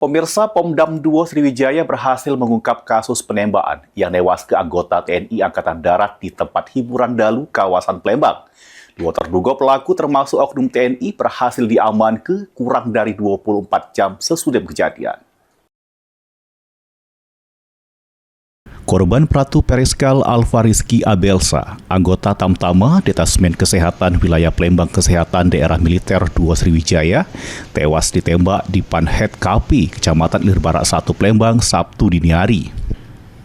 Pemirsa, Pomdam 2 Sriwijaya berhasil mengungkap kasus penembakan yang newaskan anggota TNI Angkatan Darat di tempat hiburan dalu kawasan Palembang. Dua terduga pelaku termasuk oknum TNI berhasil diamankan kurang dari 24 jam sesudah kejadian. Korban Pratu Periskal Alfariski Abelsa, anggota Tamtama Detasmen Kesehatan Wilayah Palembang Kesehatan Daerah Militer 2 Sriwijaya, tewas ditembak di Panhet Kapi, Kecamatan Lirbarak 1 Palembang, Sabtu dini hari.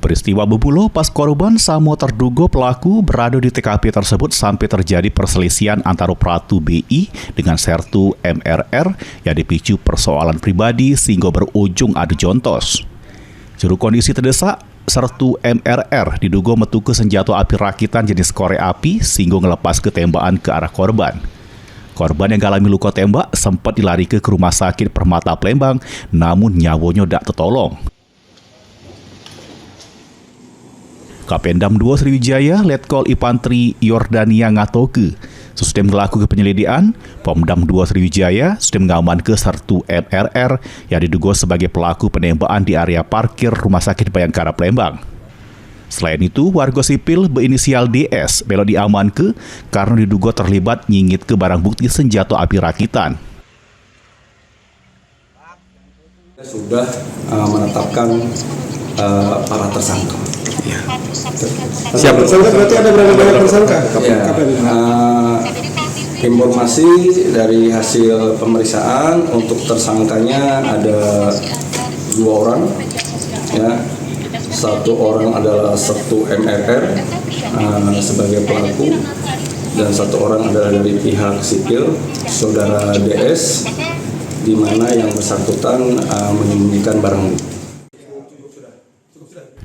Peristiwa bermula pas korban sama terduga pelaku berada di TKP tersebut sampai terjadi perselisihan antara Pratu BI dengan Sertu MRR yang dipicu persoalan pribadi sehingga berujung adu jontos. Juru kondisi terdesak, Sertu MRR diduga metuku senjata api rakitan jenis korek api sehingga ngelepas ketembakan ke arah korban. Korban yang galami luka tembak sempat dilarikan ke Rumah Sakit Permata Palembang, namun nyawanya tak tertolong. Kapendam 2 Sriwijaya, Letkol Infantri Yordania ngatoke, sesudah melakukan penyelidikan, Pomdam 2 Sriwijaya sudah mengamankan Sertu MRR yang diduga sebagai pelaku penembakan di area parkir Rumah Sakit Bayangkara Palembang. Selain itu, warga sipil berinisial DS belok diamankan karena diduga terlibat nyingit ke barang bukti senjata api rakitan. Sudah menetapkan para tersangka. Ya. Siapa tersangka? Berarti ada berapa banyak tersangka? Ya, informasi dari hasil pemeriksaan untuk tersangkanya ada 2 orang. Ya, 1 orang adalah Sertu MRR sebagai pelaku dan 1 orang adalah dari pihak sipil saudara DS, di mana yang bersangkutan menyembunyikan barang bukti.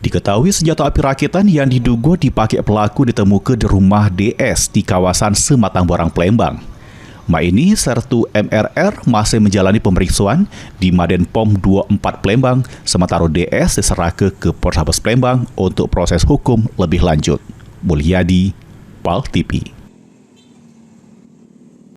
Diketahui senjata api rakitan yang diduga dipakai pelaku ditemukan di rumah DS di kawasan Sematang Borang Palembang. Ini Sertu MRR masih menjalani pemeriksaan di Maden Pom 24 Palembang, sementara DS diserahkan ke Polrestabes Palembang untuk proses hukum lebih lanjut. Mulyadi, PAL TV.